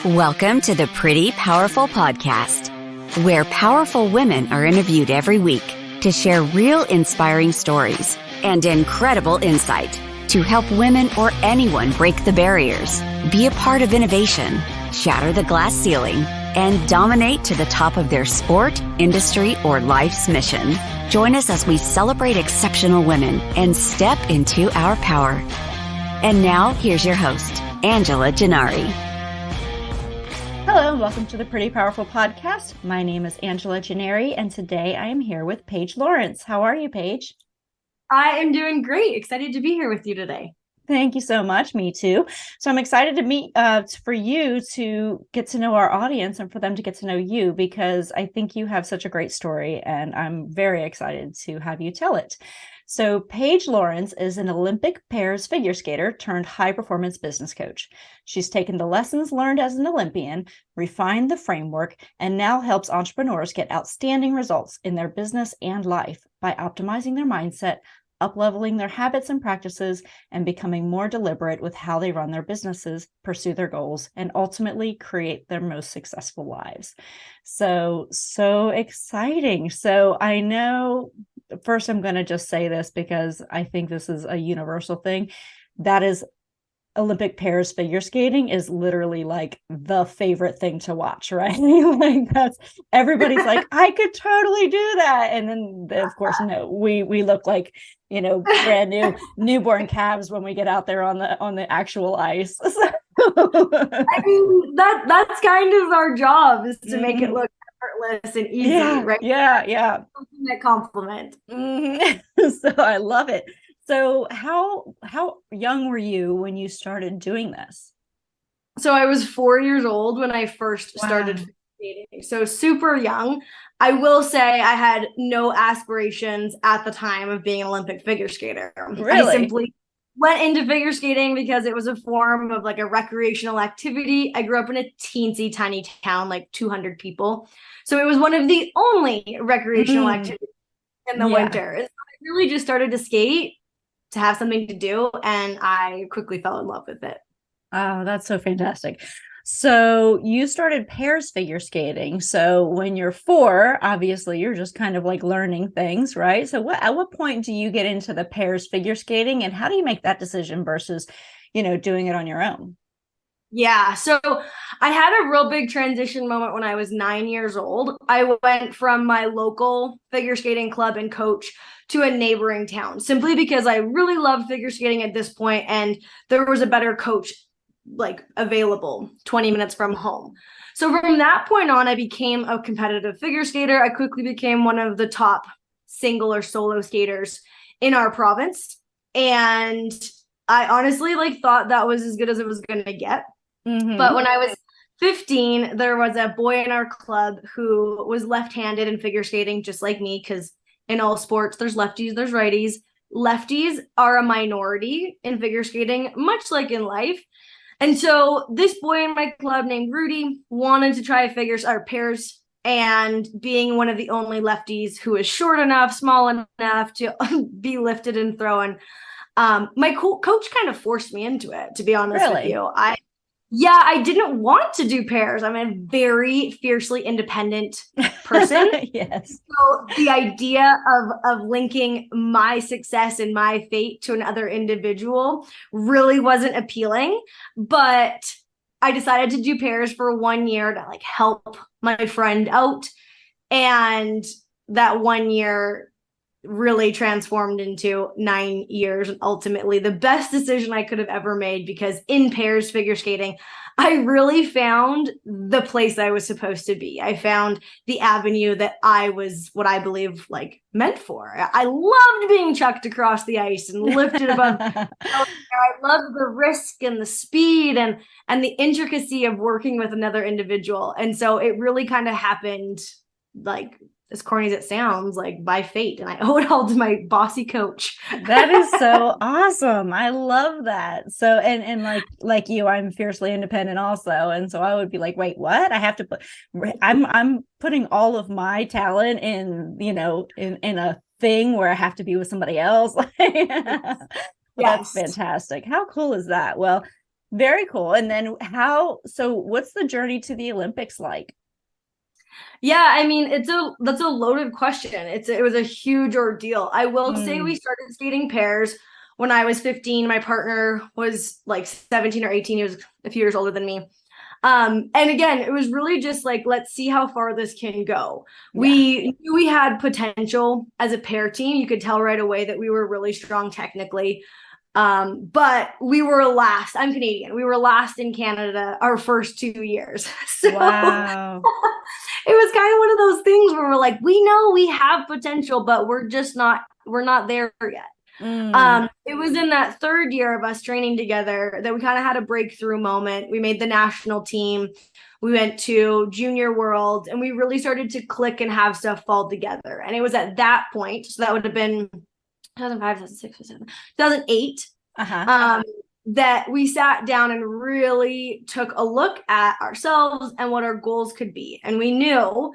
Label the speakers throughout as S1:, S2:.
S1: Welcome to the Pretty Powerful Podcast, where powerful women are interviewed every week to share real inspiring stories and incredible insight to help women or anyone break the barriers, be a part of innovation, shatter the glass ceiling, and dominate to the top of their sport, industry, or life's mission. Join us as we celebrate exceptional women and step into our power. And now, here's your host, Angela Gennari.
S2: Hello, and welcome to the Pretty Powerful Podcast. My name is Angela Gennari, and today I am here with Paige Lawrence. How are you, Paige?
S3: I am doing great. Excited to be here with you today.
S2: Thank you so much. Me too. So I'm excited to meet for you to get to know our audience and for them to get to know you, because I think you have such a great story, and I'm very excited to have you tell it. So Paige Lawrence is an Olympic pairs figure skater turned high-performance business coach. She's taken the lessons learned as an Olympian, refined the framework, and now helps entrepreneurs get outstanding results in their business and life by optimizing their mindset, upleveling their habits and practices, and becoming more deliberate with how they run their businesses, pursue their goals, and ultimately create their most successful lives. So exciting. So I know, first I'm going to just say this because I think this is a universal thing. That is, Olympic pairs figure skating is literally like the favorite thing to watch, right? Like that's everybody's like, I could totally do that. And then of course, no, we look like, brand new newborn calves when we get out there on the actual ice.
S3: I mean, that's kind of our job, is to make it look effortless and easy, right?
S2: Yeah.
S3: Ultimate compliment.
S2: So I love it. So how young were you when you started doing this?
S3: So I was 4 years old when I first started skating. So super young. I will say I had no aspirations at the time of being an Olympic figure skater.
S2: Really?
S3: I simply went into figure skating because it was a form of like a recreational activity. I grew up in a teensy tiny town, like 200 people. So it was one of the only recreational activities in the winter. So I really just started to skate to have something to do, and I quickly fell in love with it.
S2: Oh, that's so fantastic. So you started pairs figure skating. So when you're 4, obviously you're just kind of like learning things, right? So at what point do you get into the pairs figure skating, and how do you make that decision versus, doing it on your own?
S3: Yeah, so I had a real big transition moment when I was 9 years old. I went from my local figure skating club and coach to a neighboring town, simply because I really loved figure skating at this point, and there was a better coach like available 20 minutes from home. So from that point on, I became a competitive figure skater. I quickly became one of the top single or solo skaters in our province, and I honestly thought that was as good as it was going to get. But when I was 15, there was a boy in our club who was left-handed in figure skating, just like me, because in all sports, there's lefties, there's righties. Lefties are a minority in figure skating, much like in life. And so this boy in my club named Rudy wanted to try pairs, and being one of the only lefties who is short enough, small enough to be lifted and thrown, my coach kind of forced me into it, to be honest with you. I didn't want to do pairs. I'm a very fiercely independent person.
S2: Yes.
S3: So the idea of linking my success and my fate to another individual really wasn't appealing. But I decided to do pairs for 1 year to help my friend out. And that 1 year really transformed into 9 years, and ultimately the best decision I could have ever made, because in pairs figure skating, I really found the place I was supposed to be. I found the avenue that I was, what I believe, meant for. I loved being chucked across the ice and lifted above. I loved the risk and the speed and the intricacy of working with another individual. And so it really kind of happened, as corny as it sounds, by fate. And I owe it all to my bossy coach.
S2: That is so awesome. I love that. So, and like you, I'm fiercely independent also. And so I would be like, wait, what? I have to I'm putting all of my talent in, in a thing where I have to be with somebody else. That's fantastic. How cool is that? Well, Very cool. And then what's the journey to the Olympics like?
S3: Yeah, I mean, that's a loaded question. It was a huge ordeal. I will say we started skating pairs when I was 15. My partner was like 17 or 18. He was a few years older than me. And again, it was really just like, let's see how far this can go.
S2: Yeah.
S3: We knew we had potential as a pair team. You could tell right away that we were really strong technically. But we were last. I'm Canadian. We were last in Canada our first 2 years. So
S2: wow.
S3: It was kind of one of those things where we're like, we know we have potential, but we're not there yet. It was in that third year of us training together that we kind of had a breakthrough moment. We made the national team. We went to Junior World, and we really started to click and have stuff fall together. And it was at that point, so that would have been 2005, 2006, 2008, that we sat down and really took a look at ourselves and what our goals could be. And we knew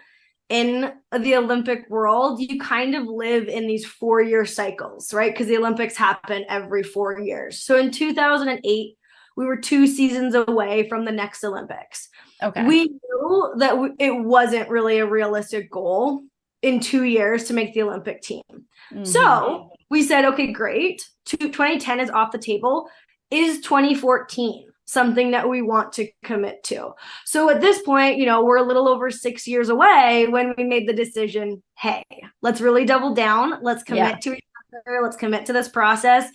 S3: in the Olympic world, you kind of live in these 4-year cycles, right? Because the Olympics happen every 4 years. So in 2008, we were 2 seasons away from the next Olympics.
S2: Okay.
S3: We knew that it wasn't really a realistic goal in 2 years to make the Olympic team. So we said, okay, great. 2010 is off the table. Is 2014 something that we want to commit to? So at this point, we're a little over 6 years away when we made the decision, hey, let's really double down. Let's commit to each other. Let's commit to this process,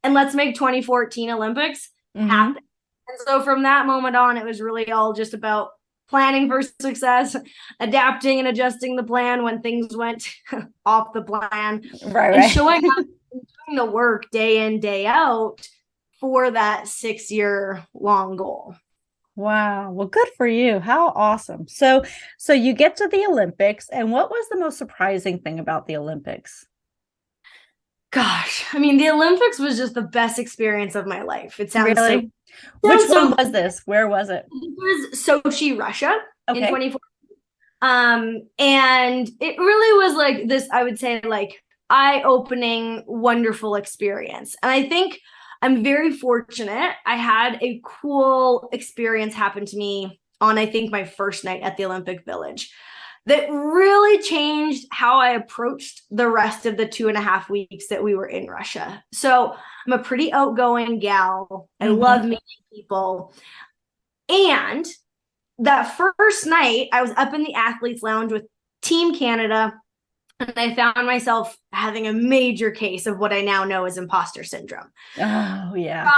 S3: and let's make 2014 Olympics happen. And so from that moment on, it was really all just about planning for success, adapting and adjusting the plan when things went off the plan, and showing up and doing the work day in, day out for that 6-year long goal.
S2: Wow. Well, good for you. How awesome. So you get to the Olympics, and what was the most surprising thing about the Olympics?
S3: Gosh, I mean, the Olympics was just the best experience of my life. It sounds
S2: really? Which one was this? Where was it?
S3: It was Sochi, Russia in 2014. And it really was like this, I would say, like eye-opening, wonderful experience. And I think I'm very fortunate. I had a cool experience happen to me on, I think, my first night at the Olympic Village that really changed how I approached the rest of the 2.5 weeks that we were in Russia. So I'm a pretty outgoing gal. I love meeting people. And that first night, I was up in the athletes lounge with Team Canada, and I found myself having a major case of what I now know as imposter syndrome.
S2: Oh, yeah.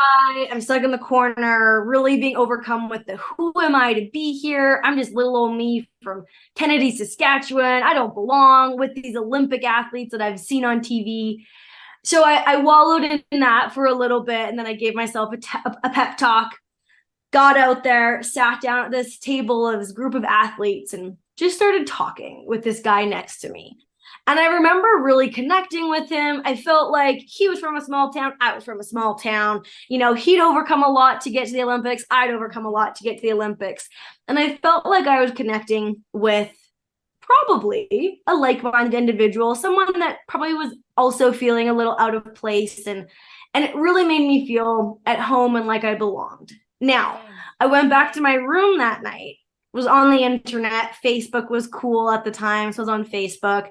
S3: I'm stuck in the corner, really being overcome with who am I to be here? I'm just little old me from Kennedy, Saskatchewan. I don't belong with these Olympic athletes that I've seen on TV. So I wallowed in that for a little bit, and then I gave myself a pep talk, got out there, sat down at this table of this group of athletes, and just started talking with this guy next to me. And I remember really connecting with him. I felt like he was from a small town. I was from a small town. He'd overcome a lot to get to the Olympics. I'd overcome a lot to get to the Olympics. And I felt like I was connecting with probably a like-minded individual, someone that probably was also feeling a little out of place. And it really made me feel at home and like I belonged. Now, I went back to my room that night, was on the internet. Facebook was cool at the time, so I was on Facebook.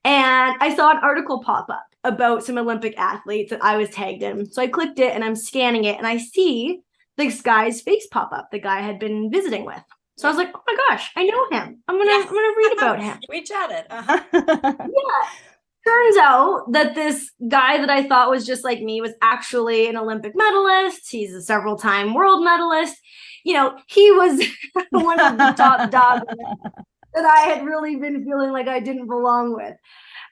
S3: And I saw an article pop up about some Olympic athletes that I was tagged in. So I clicked it and I'm scanning it, and I see this guy's face pop up, the guy I had been visiting with. So I was like, oh my gosh, I know him. I'm gonna read about him.
S2: We chatted.
S3: Yeah. Turns out that this guy that I thought was just like me was actually an Olympic medalist. He's a several-time world medalist. He was one of the top dogs that I had really been feeling like I didn't belong with.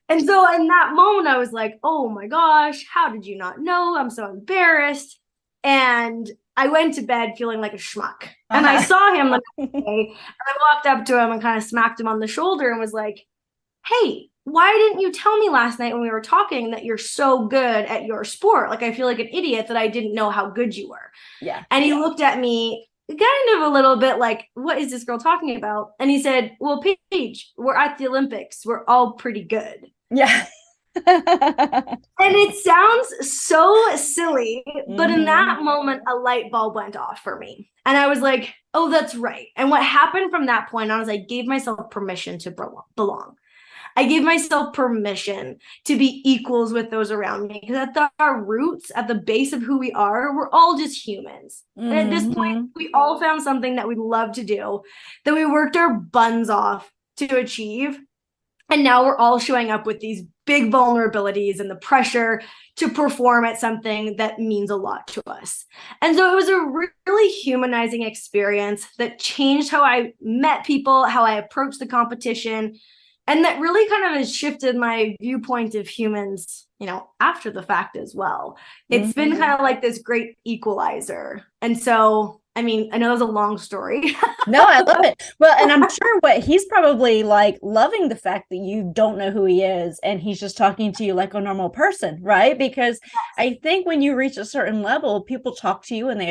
S3: And so in that moment, I was like, oh my gosh, how did you not know? I'm so embarrassed. And I went to bed feeling like a schmuck. And I saw him the next day, and I walked up to him and kind of smacked him on the shoulder and was like, hey, why didn't you tell me last night when we were talking that you're so good at your sport? Like, I feel like an idiot that I didn't know how good you were.
S2: Yeah.
S3: And he looked at me kind of a little bit like, what is this girl talking about? And he said, well, Paige, we're at the Olympics. We're all pretty good.
S2: Yeah.
S3: And it sounds so silly, but in that
S2: Mm-hmm.
S3: moment, a light bulb went off for me. And I was like, oh, that's right. And what happened from that point on is I gave myself permission to belong. I gave myself permission to be equals with those around me. Because at our roots, at the base of who we are, we're all just humans. And at this point,
S2: Mm-hmm.
S3: we all found something that we love to do, that we worked our buns off to achieve. And now we're all showing up with these big vulnerabilities and the pressure to perform at something that means a lot to us. And so it was a really humanizing experience that changed how I met people, how I approached the competition, and that really kind of has shifted my viewpoint of humans, after the fact as well. It's been kind of like this great equalizer. And so, I mean, I know that was a long story.
S2: No, I love it. Well, and I'm sure he's probably like loving the fact that you don't know who he is and he's just talking to you like a normal person, right? Because I think when you reach a certain level, people talk to you and they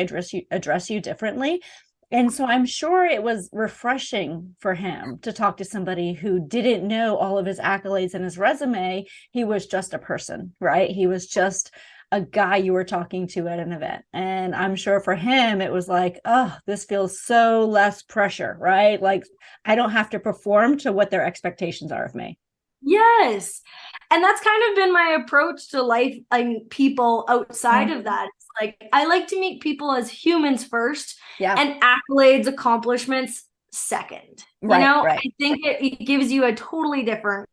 S2: address you differently. And so I'm sure it was refreshing for him to talk to somebody who didn't know all of his accolades and his resume. He was just a person, right? He was just a guy you were talking to at an event. And I'm sure for him, it was like, oh, this feels so less pressure, right? Like I don't have to perform to what their expectations are of me.
S3: Yes. And that's kind of been my approach to life and people outside of that. It's like I like to meet people as humans first,
S2: Yeah.
S3: and accolades, accomplishments second.
S2: Right.
S3: I think it gives you a totally different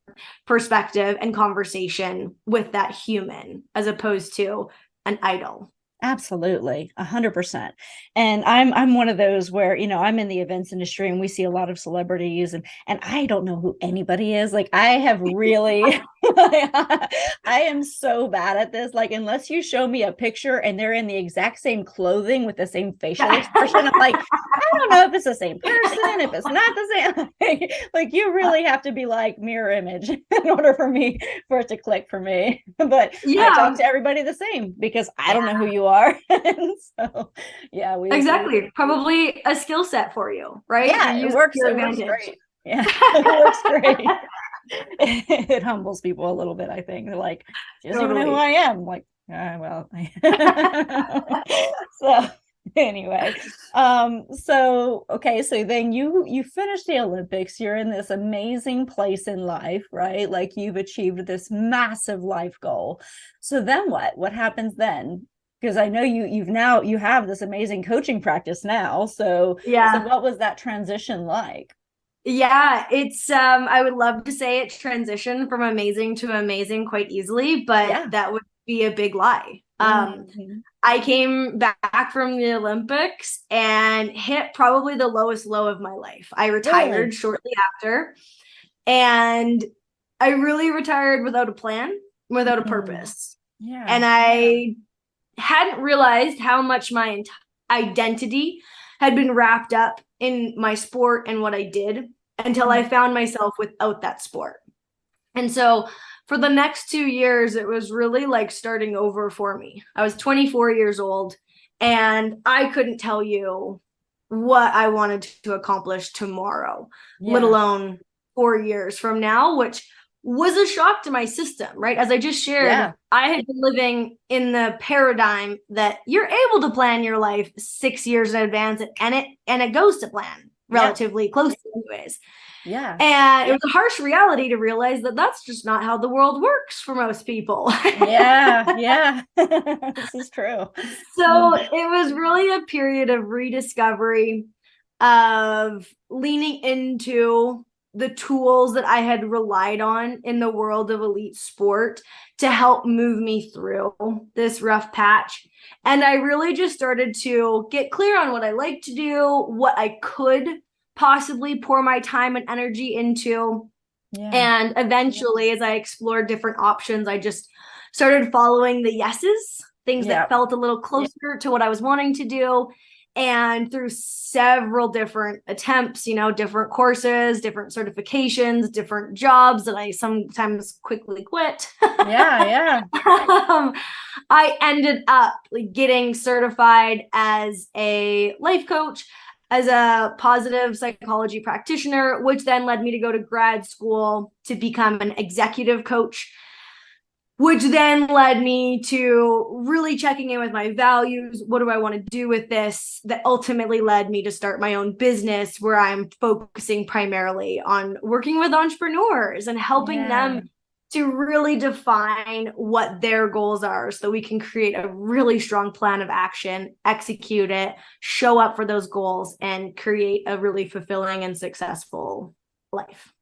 S3: perspective and conversation with that human as opposed to an idol.
S2: Absolutely. 100%. And I'm one of those where, I'm in the events industry and we see a lot of celebrities and I don't know who anybody is. Like I have really I am so bad at this. Like unless you show me a picture and they're in the exact same clothing with the same facial expression, I'm like, I don't know if it's the same person, if it's not the same. Like you really have to be like mirror image in order for it to click for me. But I talk to everybody the same because I don't know who you are. And so yeah,
S3: exactly. Probably a skill set for you, right?
S2: Yeah, it works great. Yeah, it works great. It humbles people a little bit, I think. They're like, she doesn't even know who I am. I'm like, well. So anyway, so okay, so then you finish the Olympics, you're in this amazing place in life, right? Like you've achieved this massive life goal. So then what happens then? Because I know you have this amazing coaching practice now. So what was that transition like?
S3: Yeah, it's I would love to say it transitioned from amazing to amazing quite easily, but that would be a big lie. I came back from the Olympics and hit probably the lowest low of my life. I retired shortly after, and I really retired without a plan, without a purpose.
S2: Yeah.
S3: And I hadn't realized how much my identity had been wrapped up in my sport and what I did until I found myself without that sport. And so for the next 2 years, it was really like starting over for me. I was 24 years old and I couldn't tell you what I wanted to accomplish tomorrow, let alone 4 years from now, which was a shock to my system, right? As I just shared, I had been living in the paradigm that you're able to plan your life 6 years in advance and it goes to plan relatively close anyways.
S2: Yeah.
S3: And it was a harsh reality to realize that that's just not how the world works for most people.
S2: Yeah. This is true.
S3: So it was really a period of rediscovery, of leaning into the tools that I had relied on in the world of elite sport to help move me through this rough patch. And I really just started to get clear on what I like to do, what I could possibly pour my time and energy into. And eventually, as I explored different options, I just started following the yeses, things that felt a little closer to what I was wanting to do. And through several different attempts, different courses, different certifications, different jobs that I sometimes quickly quit.
S2: Yeah.
S3: I ended up getting certified as a life coach, as a positive psychology practitioner, which then led me to go to grad school to become an executive coach. which then led me to really checking in with my values. What do I want to do with this? That ultimately led me to start my own business, where I'm focusing primarily on working with entrepreneurs and helping them to really define what their goals are, so we can create a really strong plan of action, execute it, show up for those goals, and create a really fulfilling and successful life.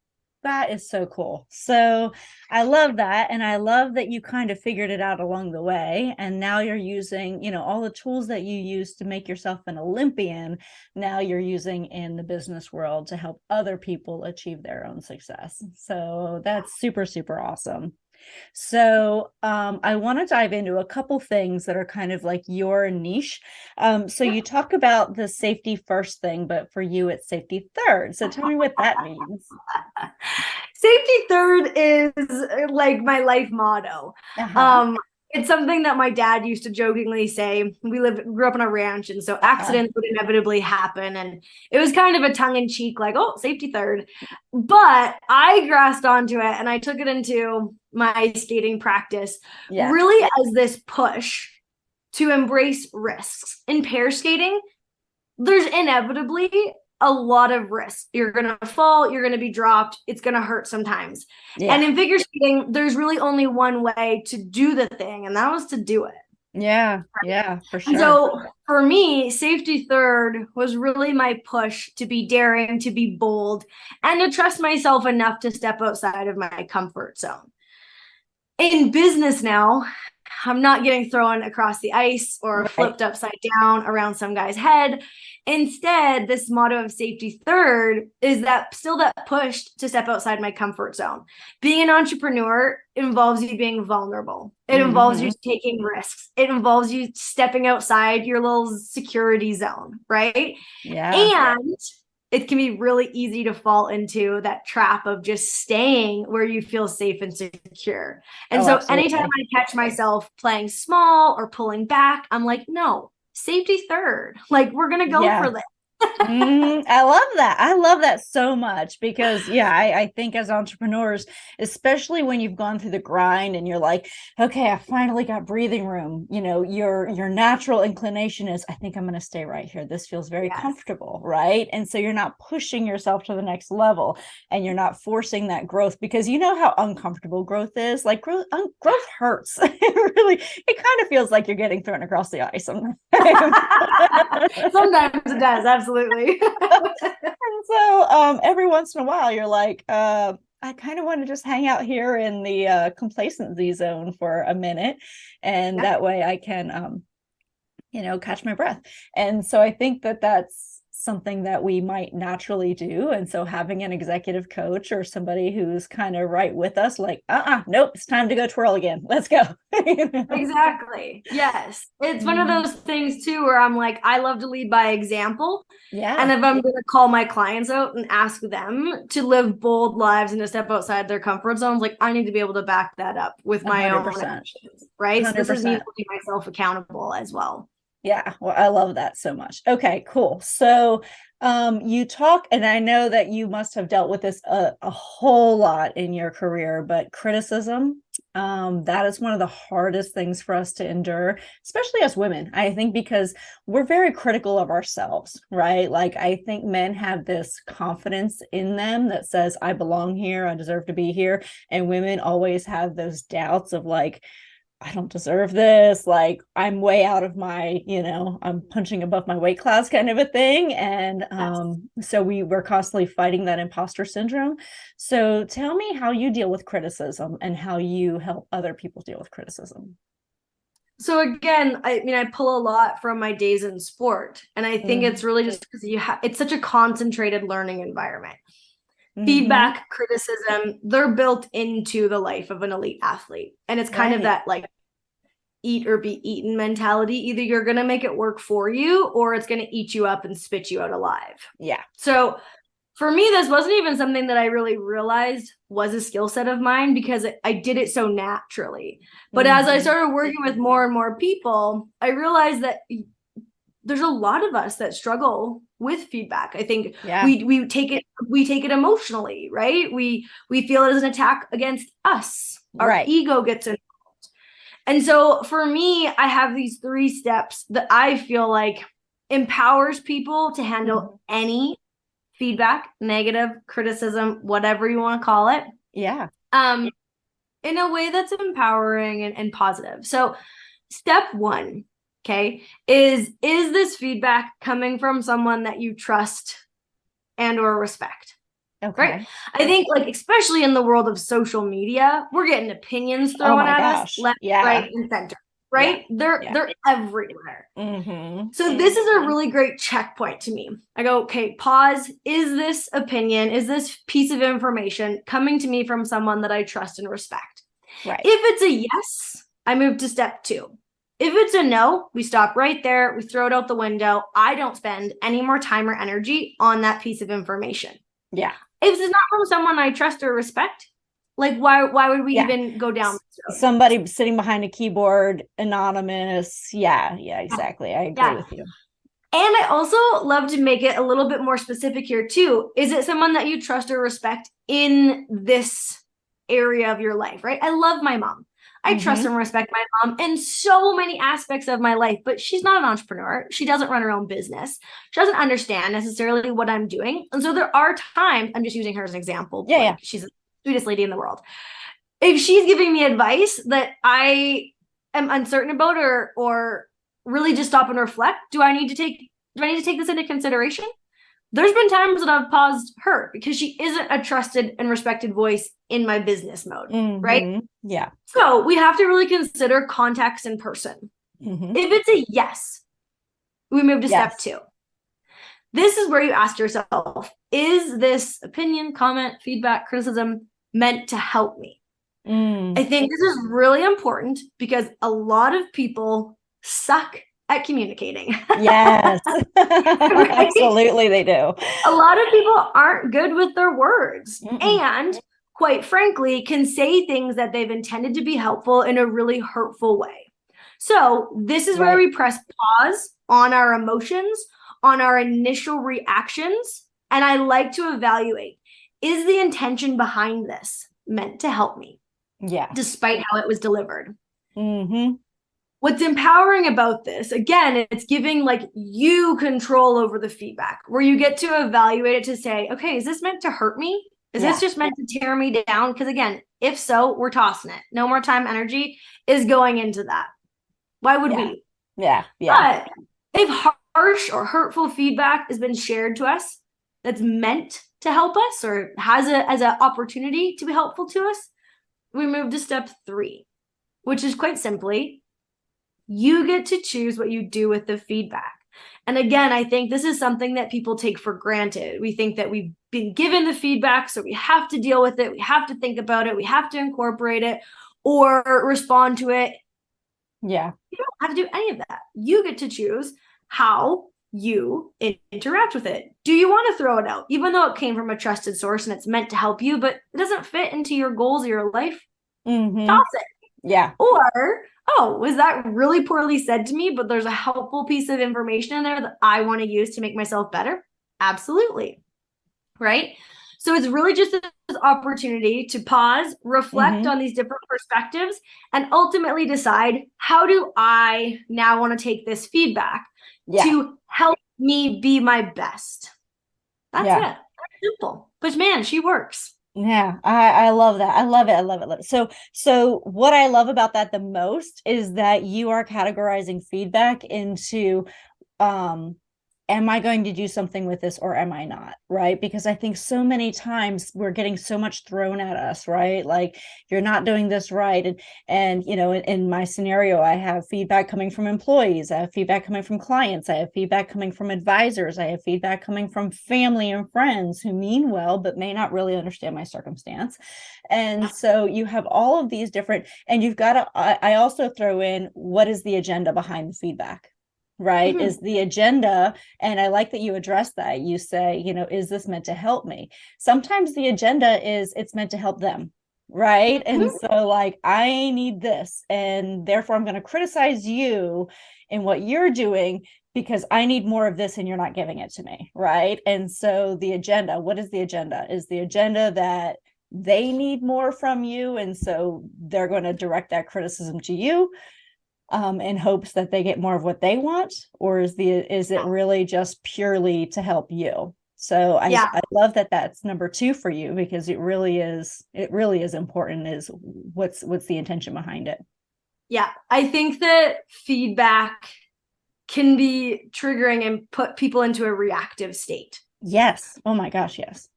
S2: That is so cool. So I love that. And I love that you kind of figured it out along the way. And now you're using, you know, all the tools that you use to make yourself an Olympian. Now you're using in the business world to help other people achieve their own success. So that's super, super awesome. So I want to dive into a couple things that are kind of like your niche. So you talk about the safety first thing, but for you, it's safety third. So tell me what that means.
S3: Safety third is like my life motto. It's something that my dad used to jokingly say. We grew up on a ranch, and so accidents would inevitably happen. And it was kind of a tongue-in-cheek, like, oh, safety third. But I grasped onto it and I took it into my skating practice, really as this push to embrace risks. In pair skating, there's inevitably a lot of risk. You're going to fall, you're going to be dropped, it's going to hurt sometimes. And in figure skating, there's really only one way to do the thing, and that was to do it.
S2: Yeah, for sure.
S3: And so for me, safety third was really my push to be daring, to be bold, and to trust myself enough to step outside of my comfort zone. In business now, I'm not getting thrown across the ice or flipped upside down around some guy's head. Instead, this motto of safety third is that push to step outside my comfort zone. Being an entrepreneur involves you being vulnerable. It involves you taking risks. It involves you stepping outside your little security zone, right? And it can be really easy to fall into that trap of just staying where you feel safe and secure. And so anytime I catch myself playing small or pulling back, I'm like, no, safety third. Like, we're going to go for this.
S2: I love that. I love that so much because I think as entrepreneurs, especially when you've gone through the grind and you're like, okay, I finally got breathing room. You know, your natural inclination is, I think I'm going to stay right here. This feels very comfortable, right? And so you're not pushing yourself to the next level, and you're not forcing that growth, because you know how uncomfortable growth is. Like growth hurts. It kind of feels like you're getting thrown across the ice sometimes.
S3: Sometimes it does. Absolutely.
S2: And so every once in a while you're like, I kind of want to just hang out here in the complacency zone for a minute, and that way I can catch my breath. And so I think that that's something that we might naturally do. And so having an executive coach or somebody who's kind of right with us, like, nope, it's time to go twirl again. Let's go.
S3: Exactly. Yes. It's one of those things too, where I'm like, I love to lead by example. And if I'm going to call my clients out and ask them to live bold lives and to step outside their comfort zones, like, I need to be able to back that up with my
S2: 100%.
S3: own actions, right?
S2: 100%.
S3: So this is me holding myself accountable as well.
S2: Yeah, well, I love that so much. Okay, cool. So you talk, and I know that you must have dealt with this a whole lot in your career, but criticism, that is one of the hardest things for us to endure, especially as women, I think, because we're very critical of ourselves, right? Like, I think men have this confidence in them that says, I belong here, I deserve to be here. And women always have those doubts of like, I don't deserve this. Like, I'm way out of my, I'm punching above my weight class kind of a thing. And so we're constantly fighting that imposter syndrome. So tell me how you deal with criticism and how you help other people deal with criticism. So
S3: again, I pull a lot from my days in sport. And I think it's really just because it's such a concentrated learning environment. Feedback, criticism, they're built into the life of an elite athlete. And it's kind of that like eat or be eaten mentality. Either you're going to make it work for you, or it's going to eat you up and spit you out alive.
S2: Yeah.
S3: So for me, this wasn't even something that I really realized was a skill set of mine, because I did it so naturally. But as I started working with more and more people, I realized that there's a lot of us that struggle with feedback. I think we take it emotionally, right? We feel it as an attack against us. Our ego gets involved. And so for me, I have these 3 steps that I feel like empowers people to handle any feedback, negative criticism, whatever you want to call it.
S2: Yeah.
S3: In a way that's empowering and positive. So step 1, okay, is this feedback coming from someone that you trust and or respect?
S2: Okay.
S3: Right. I think like, especially in the world of social media, we're getting opinions thrown at us left, right, and center. Right. They're everywhere. So this is a really great checkpoint to me. I go, okay, pause. Is this opinion, is this piece of information coming to me from someone that I trust and respect?
S2: Right.
S3: If it's a yes, I move to step 2. If it's a no, we stop right there. We throw it out the window. I don't spend any more time or energy on that piece of information.
S2: Yeah.
S3: If it's not from someone I trust or respect, like why would we even go down this road?
S2: Somebody sitting behind a keyboard, anonymous. Yeah, exactly. I agree with you.
S3: And I also love to make it a little bit more specific here too. Is it someone that you trust or respect in this area of your life, right? I love my mom. I trust and respect my mom in so many aspects of my life, but she's not an entrepreneur. She doesn't run her own business. She doesn't understand necessarily what I'm doing. And so there are times, I'm just using her as an example.
S2: Yeah.
S3: She's the sweetest lady in the world. If she's giving me advice that I am uncertain about or really just stop and reflect, do I need to take this into consideration? There's been times that I've paused her because she isn't a trusted and respected voice in my business mode, right?
S2: Yeah.
S3: So we have to really consider context in person. If it's a yes, we move to step 2. This is where you ask yourself, is this opinion, comment, feedback, criticism meant to help me? I think this is really important because a lot of people suck at communicating.
S2: Yes. Right? Absolutely they do.
S3: A lot of people aren't good with their words and quite frankly can say things that they've intended to be helpful in a really hurtful way. So this is where we press pause on our emotions, on our initial reactions, and I like to evaluate, is the intention behind this meant to help me?
S2: Yeah.
S3: Despite how it was delivered. What's empowering about this, again, it's giving like you control over the feedback where you get to evaluate it to say, okay, is this meant to hurt me? Is this just meant to tear me down? Because again, if so, we're tossing it. No more time, energy is going into that. Why would we? But if harsh or hurtful feedback has been shared to us that's meant to help us or has as an opportunity to be helpful to us, we move to step 3, which is quite simply, you get to choose what you do with the feedback. And again, I think this is something that people take for granted. We think that we've been given the feedback, so we have to deal with it. We have to think about it. We have to incorporate it or respond to it.
S2: Yeah.
S3: You don't have to do any of that. You get to choose how you interact with it. Do you want to throw it out, even though it came from a trusted source and it's meant to help you, but it doesn't fit into your goals or your life? Toss it.
S2: Yeah.
S3: Or, oh, was that really poorly said to me, but there's a helpful piece of information in there that I want to use to make myself better? Absolutely. Right? So it's really just this opportunity to pause, reflect on these different perspectives, and ultimately decide, how do I now want to take this feedback to help me be my best? That's it. That's simple. But man, she works.
S2: Yeah, I love that. I love it. So what I love about that the most is that you are categorizing feedback into, am I going to do something with this or am I not? Right? Because I think so many times we're getting so much thrown at us, right? Like, you're not doing this right. And you know, in my scenario, I have feedback coming from employees. I have feedback coming from clients. I have feedback coming from advisors. I have feedback coming from family and friends who mean well, but may not really understand my circumstance. And so you have all of these different, and you've got to, I also throw in, what is the agenda behind the feedback? Right? Is the agenda, and I like that you address that. You say, you know, is this meant to help me? Sometimes the agenda is it's meant to help them, right? And so like, I need this, and therefore I'm going to criticize you in what you're doing because I need more of this and you're not giving it to me, right? And so the agenda, what is the agenda? Is the agenda that they need more from you, and so they're going to direct that criticism to you in hopes that they get more of what they want? Or is it really just purely to help you? So I love that that's number two for you, because it really is important, is what's the intention behind it.
S3: Yeah, I think that feedback can be triggering and put people into a reactive state.
S2: Yes. Oh my gosh, yes.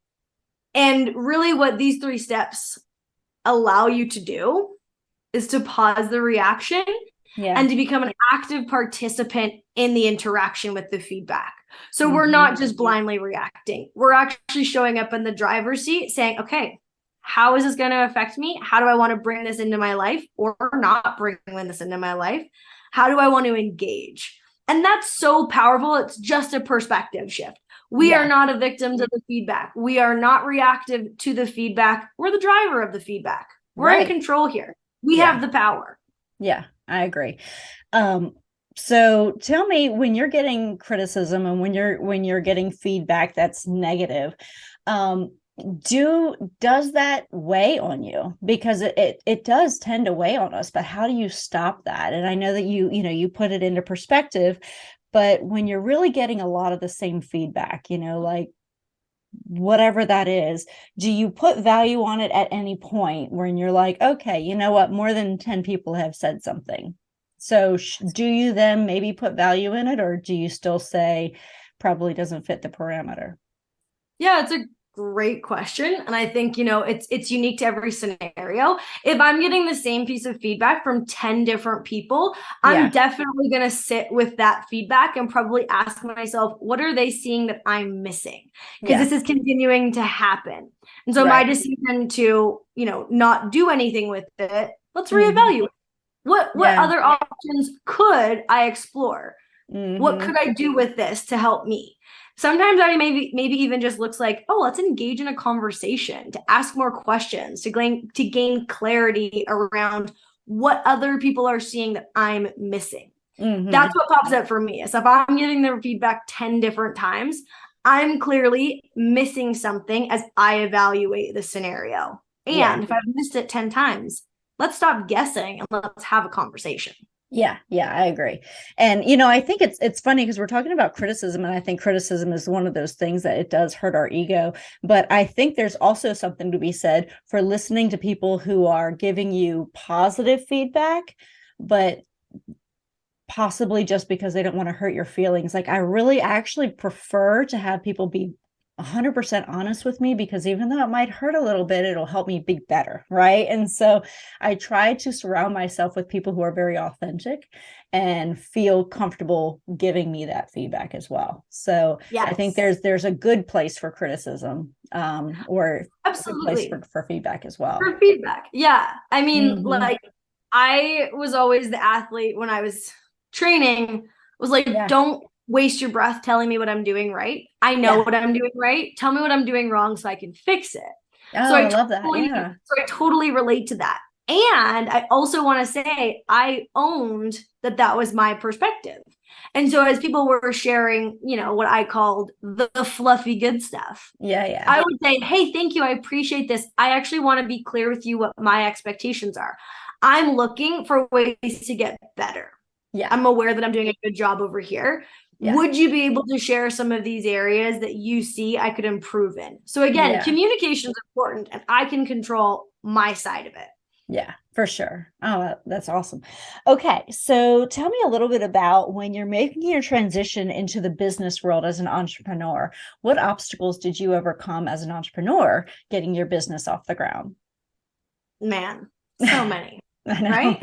S3: And really what these 3 steps allow you to do is to pause the reaction and to become an active participant in the interaction with the feedback. So we're not just blindly reacting. We're actually showing up in the driver's seat saying, okay, how is this going to affect me? How do I want to bring this into my life or not bring this into my life? How do I want to engage? And that's so powerful. It's just a perspective shift. We are not a victim of the feedback. We are not reactive to the feedback. We're the driver of the feedback. We're in control here. We have the power.
S2: Yeah, I agree. So tell me, when you're getting criticism and when you're getting feedback that's negative, does that weigh on you? Because it does tend to weigh on us, but how do you stop that? And I know that you put it into perspective, but when you're really getting a lot of the same feedback, like whatever that is, do you put value on it at any point when you're like, okay, you know what, more than 10 people have said something? So do you then maybe put value in it, or do you still say probably doesn't fit the parameter?
S3: Yeah, it's a great question. And I think, it's unique to every scenario. If I'm getting the same piece of feedback from 10 different people, I'm definitely going to sit with that feedback and probably ask myself, what are they seeing that I'm missing? Because this is continuing to happen. And so my decision to, not do anything with it, let's reevaluate. What other options could I explore? What could I do with this to help me? Sometimes I maybe even just looks like, oh, let's engage in a conversation, to ask more questions, to gain clarity around what other people are seeing that I'm missing. That's what pops up for me. So if I'm giving the feedback 10 different times, I'm clearly missing something as I evaluate the scenario. And if I've missed it 10 times, let's stop guessing and let's have a conversation.
S2: Yeah, I agree. And, I think it's funny because we're talking about criticism, and I think criticism is one of those things that it does hurt our ego. But I think there's also something to be said for listening to people who are giving you positive feedback, but possibly just because they don't want to hurt your feelings. Like, I really actually prefer to have people be 100% honest with me, because even though it might hurt a little bit, it'll help me be better. Right. And so I try to surround myself with people who are very authentic and feel comfortable giving me that feedback as well. So I think there's a good place for criticism, or absolutely a good place for feedback as well.
S3: For feedback. Yeah. I mean, like, I was always the athlete when I was training, was like, don't waste your breath telling me what I'm doing right. I know what I'm doing right. Tell me what I'm doing wrong so I can fix it.
S2: Oh, so I love that. Yeah.
S3: So I totally relate to that. And I also want to say I owned that was my perspective. And so as people were sharing, what I called the fluffy good stuff.
S2: Yeah.
S3: I would say, hey, thank you. I appreciate this. I actually want to be clear with you what my expectations are. I'm looking for ways to get better. Yeah. I'm aware that I'm doing a good job over here. Yeah. Would you be able to share some of these areas that you see I could improve in? So again, communication is important, and I can control my side of it.
S2: Yeah, for sure. Oh, that's awesome. Okay. So tell me a little bit about when you're making your transition into the business world as an entrepreneur. What obstacles did you overcome as an entrepreneur getting your business off the ground?
S3: Man, so many. Right?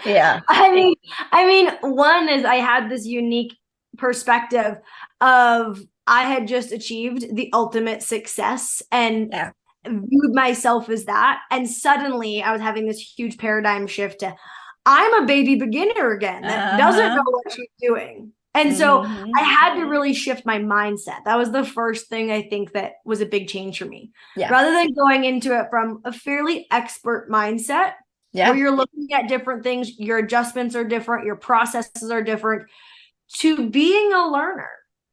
S2: Yeah.
S3: I mean, one is I had this unique perspective of I had just achieved the ultimate success and viewed myself as that. And suddenly I was having this huge paradigm shift to I'm a baby beginner again that doesn't know what she's doing. And so I had to really shift my mindset. That was the first thing I think that was a big change for me. Yeah. Rather than going into it from a fairly expert mindset, where you're looking at different things, your adjustments are different, your processes are different, to being a learner,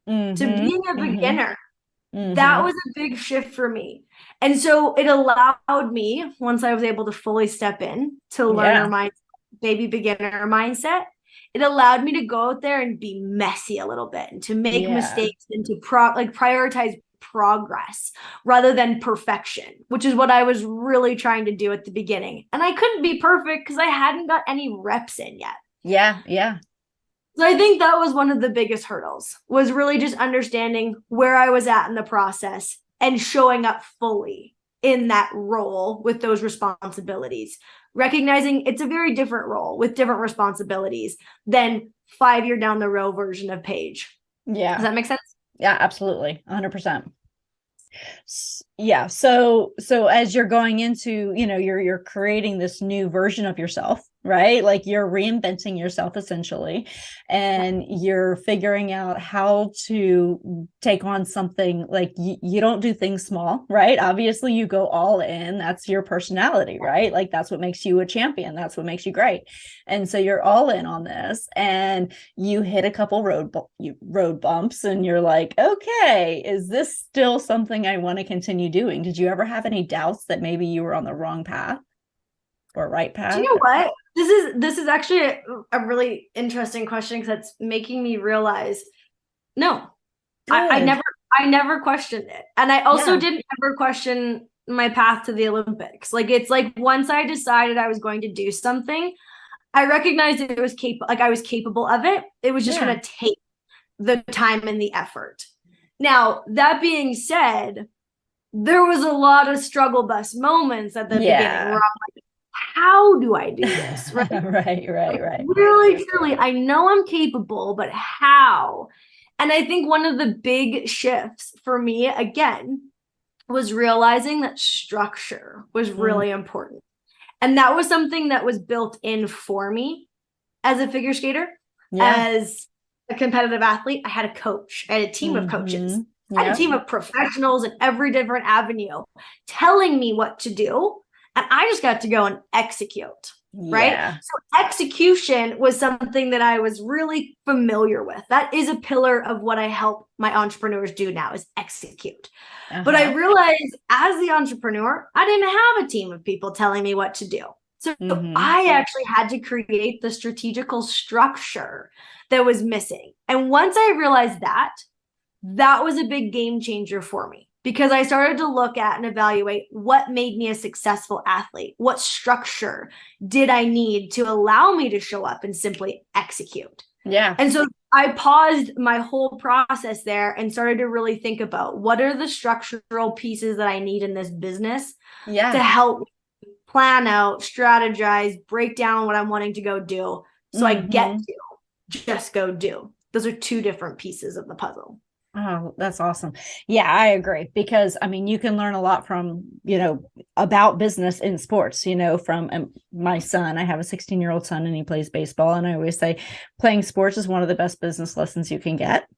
S3: to being a beginner. That was a big shift for me. And so it allowed me, once I was able to fully step in to learner mindset, baby beginner mindset, it allowed me to go out there and be messy a little bit and to make mistakes and to prioritize progress rather than perfection, which is what I was really trying to do at the beginning. And I couldn't be perfect because I hadn't got any reps in yet.
S2: Yeah.
S3: So I think that was one of the biggest hurdles, was really just understanding where I was at in the process and showing up fully in that role with those responsibilities, recognizing it's a very different role with different responsibilities than 5-year down the road version of Paige.
S2: Yeah.
S3: Does that make sense?
S2: Yeah, absolutely. 100%. Yeah. So as you're going into, you're creating this new version of yourself, right? Like you're reinventing yourself essentially, and you're figuring out how to take on something like you don't do things small, right? Obviously you go all in. That's your personality, right? Like that's what makes you a champion. That's what makes you great. And so you're all in on this, and you hit a couple road bumps, and you're like, okay, is this still something I want to continue doing? Did you ever have any doubts that maybe you were on the wrong path or right path?
S3: Do you know what? This is actually a really interesting question, because that's making me realize, no, I never questioned it. And I also didn't ever question my path to the Olympics. Like, it's like once I decided I was going to do something, I recognized that it was I was capable of it. It was just going to take the time and the effort. Now, that being said, there was a lot of struggle bus moments at the beginning where I'm like, how do I do this? Right.
S2: right.
S3: Really, truly, I know I'm capable, but how? And I think one of the big shifts for me, again, was realizing that structure was really important. And that was something that was built in for me as a figure skater. As a competitive athlete, I had a coach. I had a team of coaches. I had a team of professionals in every different avenue telling me what to do. And I just got to go and execute, right? So execution was something that I was really familiar with. That is a pillar of what I help my entrepreneurs do now, is execute. But I realized as the entrepreneur, I didn't have a team of people telling me what to do. So I actually had to create the strategical structure that was missing. And once I realized that was a big game changer for me, because I started to look at and evaluate what made me a successful athlete. What structure did I need to allow me to show up and simply execute? And so I paused my whole process there and started to really think about, what are the structural pieces that I need in this business to help plan out, strategize, break down what I'm wanting to go do, so I get to just go do. Those are two different pieces of the puzzle.
S2: Oh, that's awesome. Yeah, I agree. Because I mean, you can learn a lot from, about business in sports, from my son. I have a 16-year-old son, and he plays baseball. And I always say playing sports is one of the best business lessons you can get.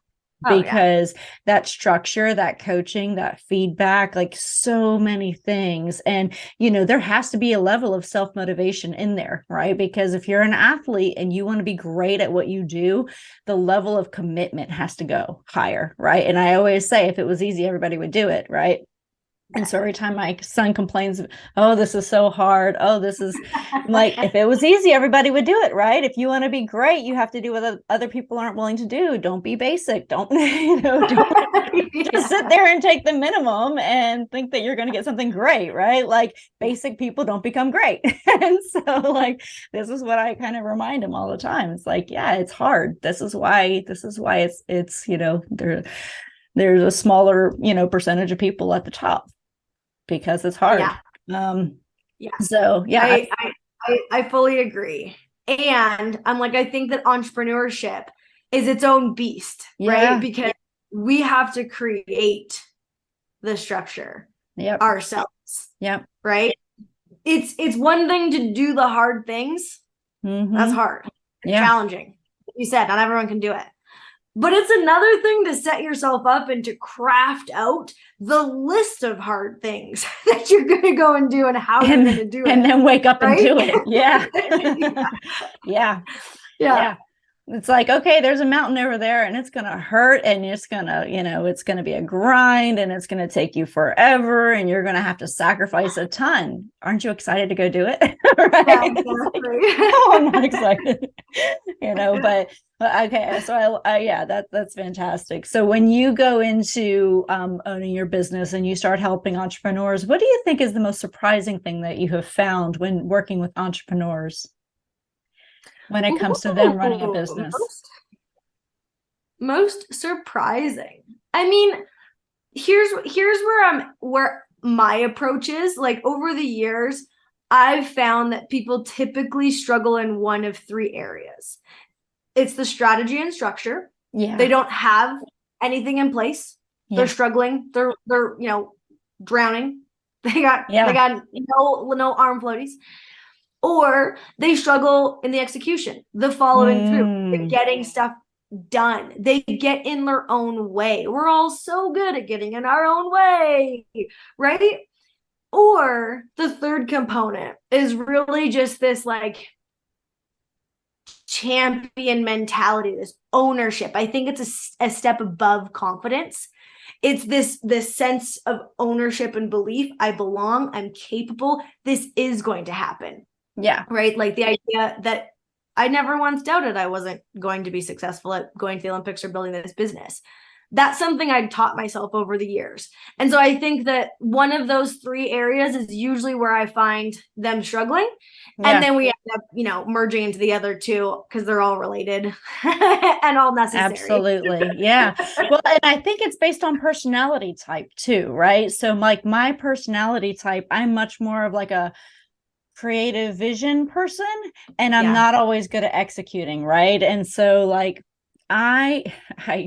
S2: Because that structure, that coaching, that feedback, like so many things. And, there has to be a level of self-motivation in there, right? Because if you're an athlete and you want to be great at what you do, the level of commitment has to go higher, right? And I always say, if it was easy, everybody would do it, right? And so every time my son complains, oh, this is so hard. Oh, this is like, if it was easy, everybody would do it, right? If you want to be great, you have to do what other people aren't willing to do. Don't be basic. Don't, don't just sit there and take the minimum and think that you're going to get something great, right? Like, basic people don't become great. And so like, this is what I kind of remind him all the time. It's like, yeah, it's hard. This is why it's, there's a smaller, percentage of people at the top, because it's hard. So
S3: I fully agree. And I'm like, I think that entrepreneurship is its own beast, right? Because we have to create the structure ourselves. Right. It's one thing to do the hard things. That's hard. It's challenging. You said not everyone can do it. But it's another thing to set yourself up and to craft out the list of hard things that you're going to go and do, and how you're going to do it.
S2: And then wake up and do it. Yeah. It's like, okay, there's a mountain over there and it's going to hurt and it's going to, it's going to be a grind and it's going to take you forever and you're going to have to sacrifice a ton. Aren't you excited to go do it? Right?
S3: Yeah, exactly.
S2: Oh, I'm not excited, but okay. So yeah, that's fantastic. So when you go into owning your business and you start helping entrepreneurs, what do you think is the most surprising thing that you have found when working with entrepreneurs? When it comes to them running a business?
S3: Most surprising. I mean, here's where my approach is. Like, over the years, I've found that people typically struggle in one of three areas. It's the strategy and structure.
S2: Yeah.
S3: They don't have anything in place. Yeah. They're struggling. They're drowning. They got no arm floaties. Or they struggle in the execution, the following through, getting stuff done. They get in their own way. We're all so good at getting in our own way, right? Or the third component is really just this like champion mentality, this ownership. I think it's a step above confidence. It's this sense of ownership and belief. I belong. I'm capable. This is going to happen.
S2: Yeah.
S3: Right. Like the idea that I never once doubted I wasn't going to be successful at going to the Olympics or building this business. That's something I'd taught myself over the years. And so I think that one of those three areas is usually where I find them struggling. Yeah. And then we end up, merging into the other two because they're all related and all necessary.
S2: Absolutely. Yeah. Well, and I think it's based on personality type too, right? So like my personality type, I'm much more of like a creative vision person, and I'm not always good at executing, right? And so like I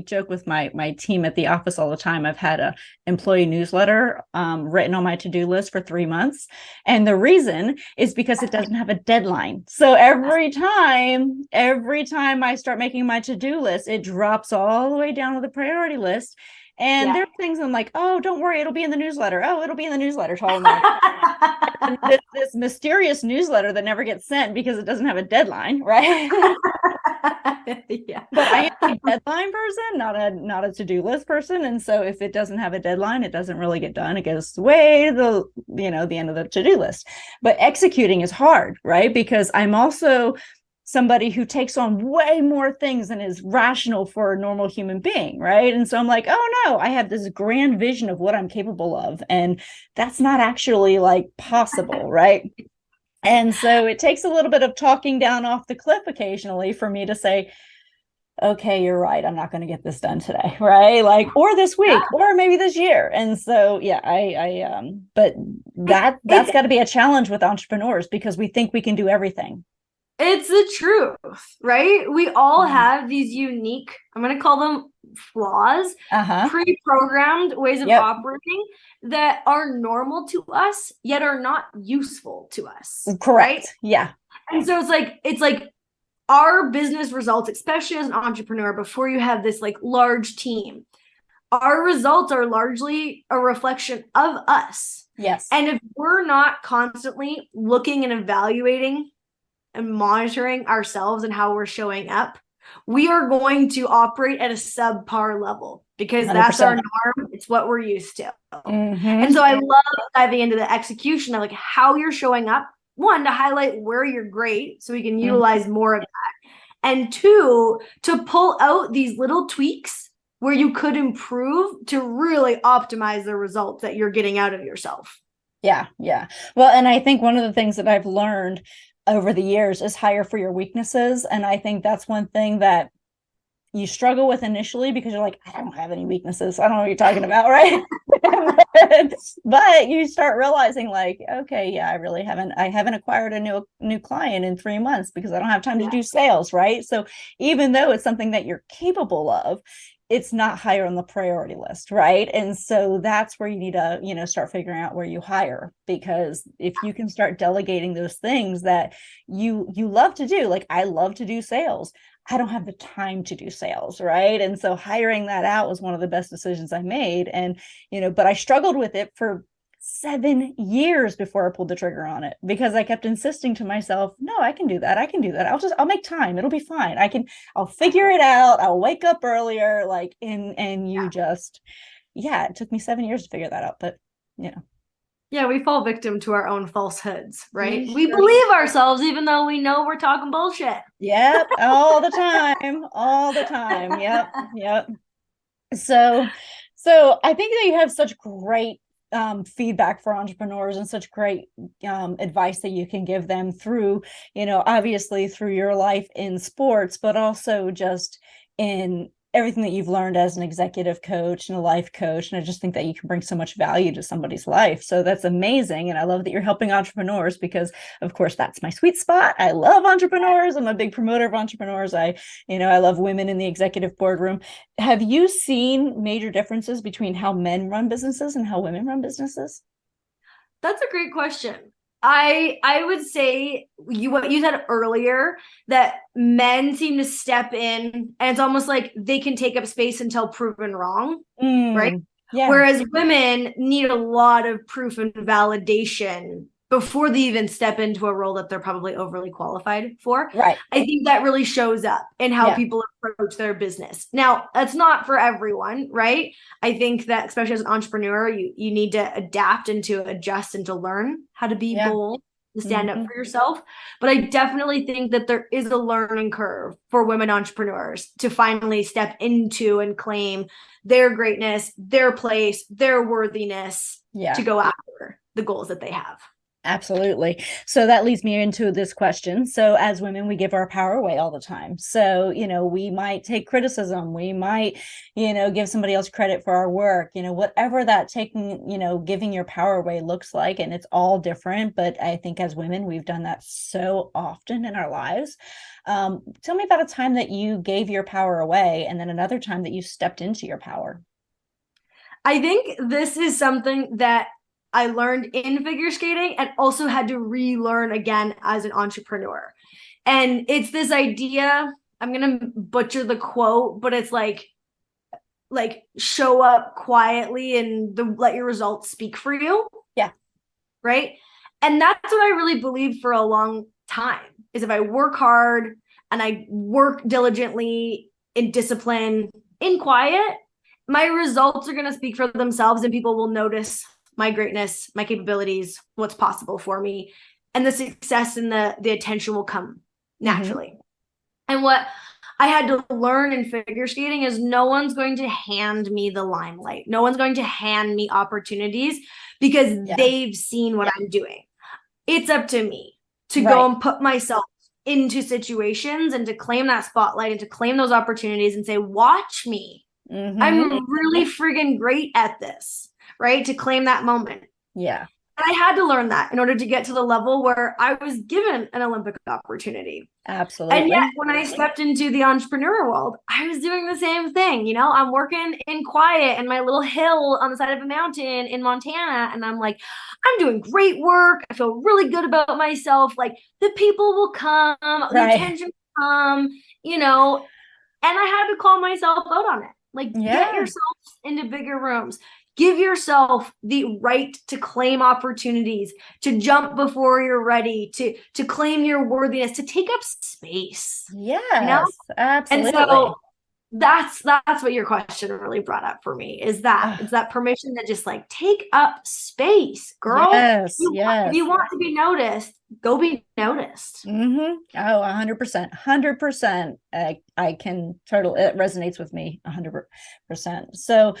S2: joke with my team at the office all the time. I've had a employee newsletter written on my to-do list for 3 months, and the reason is because it doesn't have a deadline. So every time I start making my to-do list, it drops all the way down to the priority list. And there are things I'm like, oh, don't worry, it'll be in the newsletter. Oh, it'll be in the newsletter. And this mysterious newsletter that never gets sent because it doesn't have a deadline, right?
S3: Yeah.
S2: But I am a deadline person, not a to-do list person. And so if it doesn't have a deadline, it doesn't really get done. It goes way to the end of the to-do list. But executing is hard, right? Because I'm also somebody who takes on way more things than is rational for a normal human being, right? And so I'm like, oh no, I have this grand vision of what I'm capable of, and that's not actually like possible, right? And so it takes a little bit of talking down off the cliff occasionally for me to say, okay, you're right, I'm not going to get this done today, right? Like, or this week, or maybe this year. And so but that's got to be a challenge with entrepreneurs because we think we can do everything.
S3: It's the truth, right? We all have these unique, I'm going to call them flaws, pre-programmed ways of operating that are normal to us, yet are not useful to us.
S2: Correct.
S3: Right?
S2: Yeah.
S3: And so it's like our business results, especially as an entrepreneur, before you have this like large team, our results are largely a reflection of us.
S2: Yes.
S3: And if we're not constantly looking and evaluating and monitoring ourselves and how we're showing up, we are going to operate at a subpar level because 100%. That's our norm. It's what we're used to. Mm-hmm. And so I love diving into the execution of like how you're showing up. One, to highlight where you're great so we can utilize more of that. And two, to pull out these little tweaks where you could improve to really optimize the results that you're getting out of yourself.
S2: Yeah. Yeah. Well, and I think one of the things that I've learned over the years is hire for your weaknesses. And I think that's one thing that you struggle with initially because you're like, I don't have any weaknesses. I don't know what you're talking about, right? But you start realizing like, okay, yeah, I haven't acquired a new client in 3 months because I don't have time to do sales, right? So even though it's something that you're capable of, it's not higher on the priority list, right? And so that's where you need to, start figuring out where you hire, because if you can start delegating those things that you love to do, like I love to do sales, I don't have the time to do sales, right? And so hiring that out was one of the best decisions I made. And, but I struggled with it for 7 years before I pulled the trigger on it, because I kept insisting to myself, no, I can do that. I can do that. I'll make time. It'll be fine. I'll figure it out. I'll wake up earlier. Like, and you just, yeah, it took me 7 years to figure that out. But, you know.
S3: Yeah, we fall victim to our own falsehoods, right?
S2: We
S3: We
S2: sure
S3: believe ourselves even though we know we're talking bullshit.
S2: Yep, all the time, all the time. Yep, yep. So I think that you have such great feedback for entrepreneurs and such great advice that you can give them through, obviously through your life in sports, but also just in everything that you've learned as an executive coach and a life coach. And I just think that you can bring so much value to somebody's life. So that's amazing. And I love that you're helping entrepreneurs, because of course that's my sweet spot. I love entrepreneurs. I'm a big promoter of entrepreneurs. I love women in the executive boardroom. Have you seen major differences between how men run businesses and how women run businesses?
S3: That's a great question. I would say what you said earlier, that men seem to step in and it's almost like they can take up space until proven wrong, right?
S2: Yeah.
S3: Whereas women need a lot of proof and validation before they even step into a role that they're probably overly qualified for.
S2: Right.
S3: I think that really shows up in how people approach their business. Now, that's not for everyone, right? I think that especially as an entrepreneur, you need to adapt and to adjust and to learn how to be bold, to stand up for yourself. But I definitely think that there is a learning curve for women entrepreneurs to finally step into and claim their greatness, their place, their worthiness to go after the goals that they have.
S2: Absolutely. So that leads me into this question. So as women, we give our power away all the time. So, we might take criticism. We might, give somebody else credit for our work, whatever that giving your power away looks like. And it's all different. But I think as women, we've done that so often in our lives. Tell me about a time that you gave your power away and then another time that you stepped into your power.
S3: I think this is something that I learned in figure skating and also had to relearn again as an entrepreneur. And it's this idea, I'm going to butcher the quote, but it's like show up quietly and let your results speak for you.
S2: Yeah.
S3: Right. And that's what I really believed for a long time, is if I work hard and I work diligently in discipline, in quiet, my results are going to speak for themselves and people will notice my greatness, my capabilities, what's possible for me, and the success and the attention will come naturally. And what I had to learn in figure skating is no one's going to hand me the limelight. No one's going to hand me opportunities because they've seen what I'm doing. It's up to me to go and put myself into situations and to claim that spotlight and to claim those opportunities and say, watch me. I'm really friggin' great at this. Right? To claim that moment.
S2: Yeah.
S3: And I had to learn that in order to get to the level where I was given an Olympic opportunity.
S2: Absolutely.
S3: And yet when I stepped into the entrepreneurial world, I was doing the same thing. I'm working in quiet in my little hill on the side of a mountain in Montana. And I'm like, I'm doing great work. I feel really good about myself. Like the people will come, the attention will come, and I had to call myself out on it. Like get yourself into bigger rooms. Give yourself the right to claim opportunities, to jump before you're ready, to claim your worthiness, to take up space.
S2: Yes, absolutely.
S3: And so that's what your question really brought up for me, is that it's that permission to just like take up space, girl.
S2: Yes,
S3: if you want to be noticed, go be noticed.
S2: Oh, 100%. 100%. I can totally, it resonates with me 100%. So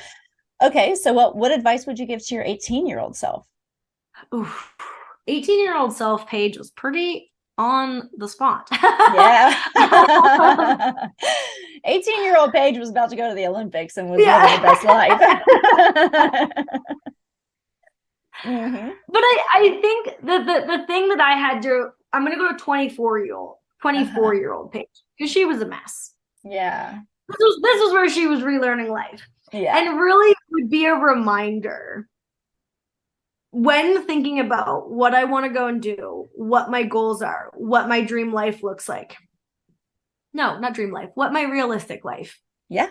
S2: okay, so what advice would you give to your 18-year-old self?
S3: 18-year-old self, Paige, was pretty on the spot.
S2: Yeah. 18-year-old Paige was about to go to the Olympics and was living the best life.
S3: But I think the thing that I had to, I'm going to go to 24-year-old Paige, because she was a mess.
S2: Yeah.
S3: This was where she was relearning life. Yeah. And really would be a reminder when thinking about what I want to go and do, what my goals are, what my dream life looks like. No, not dream life. What my realistic life.
S2: Yeah.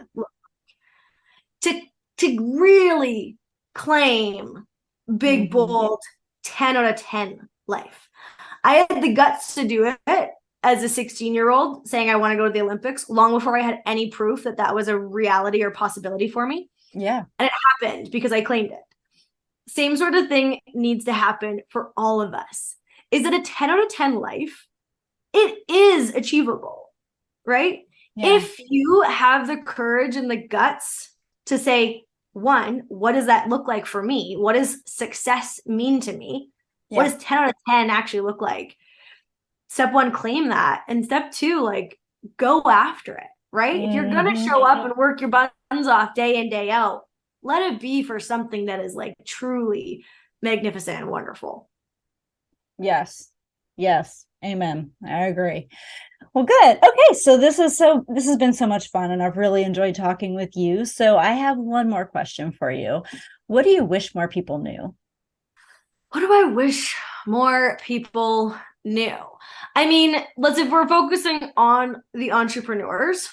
S3: To really claim big, bold 10 out of 10 life. I had the guts to do it as a 16-year-old, saying I want to go to the Olympics long before I had any proof that that was a reality or possibility for me.
S2: Yeah.
S3: And it happened because I claimed it. Same sort of thing needs to happen for all of us. Is it a 10 out of 10 life? It is achievable, right?
S2: Yeah.
S3: If you have the courage and the guts to say, one, what does that look like for me? What does success mean to me?
S2: Yeah.
S3: What does 10 out of 10 actually look like? Step one, claim that. And step two, like, go after it, right? If you're going to show up and work your buns off day in, day out, let it be for something that is like truly magnificent and wonderful.
S2: Yes. Yes. Amen. I agree. Well, good. Okay. So this has been so much fun, and I've really enjoyed talking with you. So I have one more question for you. What do you wish more people knew?
S3: What do I wish more people knew? I mean, if we're focusing on the entrepreneurs,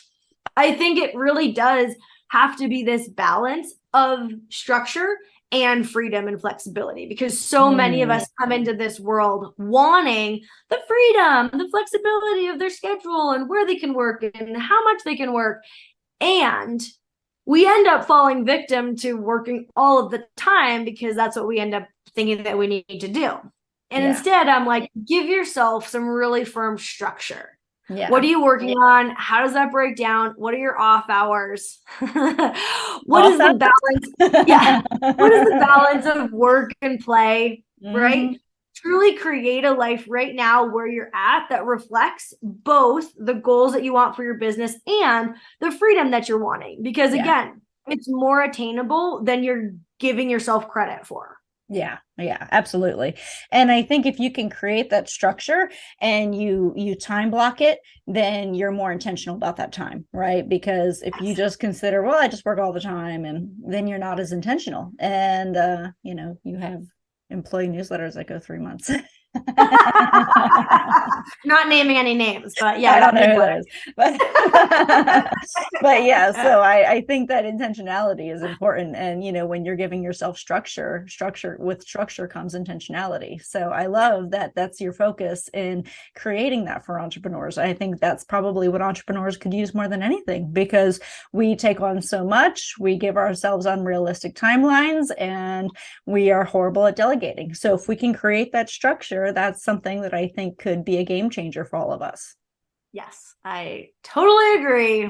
S3: I think it really does have to be this balance of structure and freedom and flexibility, because so many of us come into this world wanting the freedom, the flexibility of their schedule and where they can work and how much they can work. And we end up falling victim to working all of the time because that's what we end up thinking that we need to do. And instead, I'm like, give yourself some really firm structure. Yeah. What are you working on? How does that break down? What are your off hours? What is the balance? Yeah. What is the balance of work and play? Right? Truly create a life right now where you're at that reflects both the goals that you want for your business and the freedom that you're wanting. Because again, it's more attainable than you're giving yourself credit for.
S2: Yeah, absolutely. And I think if you can create that structure and you time block it, then you're more intentional about that time, right? Because if you just consider, well, I just work all the time, and then you're not as intentional. And, you have employee newsletters that go 3 months.
S3: Not naming any names, but
S2: I don't know who that is. But yeah, so I think that intentionality is important. And, when you're giving yourself structure comes intentionality. So I love that that's your focus in creating that for entrepreneurs. I think that's probably what entrepreneurs could use more than anything, because we take on so much, we give ourselves unrealistic timelines, and we are horrible at delegating. So if we can create that structure, that's something that I think could be a game changer for all of us.
S3: Yes, I totally agree.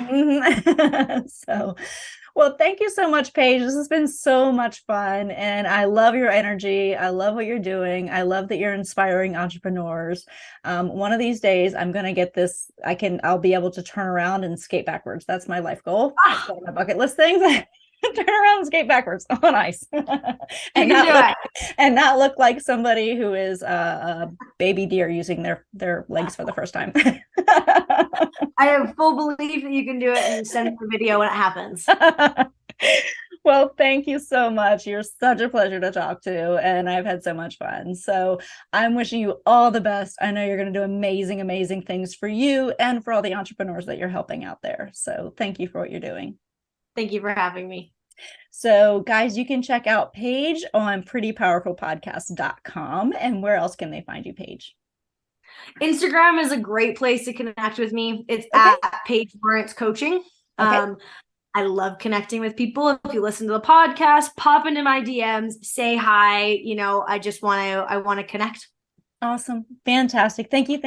S2: Well, thank you so much, Paige. This has been so much fun, and I love your energy. I love what you're doing. I love that you're inspiring entrepreneurs. One of these days, I'm going to get this. I'll be able to turn around and skate backwards. That's my life goal. That's one of my bucket list things. Turn around and skate backwards on ice. and not look like somebody who is a baby deer using their legs for the first time.
S3: I have full belief that you can do it, and send the video when it happens.
S2: Well, thank you so much. You're such a pleasure to talk to, and I've had so much fun. So I'm wishing you all the best. I know you're going to do amazing, amazing things for you and for all the entrepreneurs that you're helping out there. So thank you for what you're doing.
S3: Thank you for having me.
S2: So guys, you can check out Paige on prettypowerfulpodcast.com. And where else can they find you, Paige?
S3: Instagram is a great place to connect with me. It's at Paige Lawrence Coaching. I love connecting with people. If you listen to the podcast, pop into my DMs, say hi. I want to connect.
S2: Awesome. Fantastic. Thank you.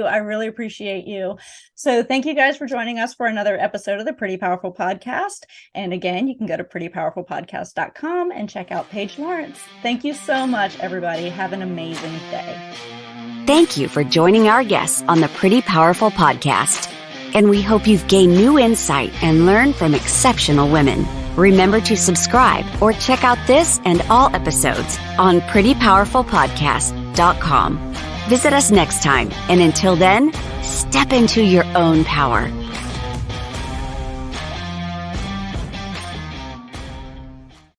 S2: I really appreciate you. So thank you guys for joining us for another episode of the Pretty Powerful Podcast. And again, you can go to prettypowerfulpodcast.com and check out Paige Lawrence. Thank you so much, everybody. Have an amazing day.
S1: Thank you for joining our guests on the Pretty Powerful Podcast. And we hope you've gained new insight and learned from exceptional women. Remember to subscribe or check out this and all episodes on prettypowerfulpodcast.com. Visit us next time, and until then, step into your own power.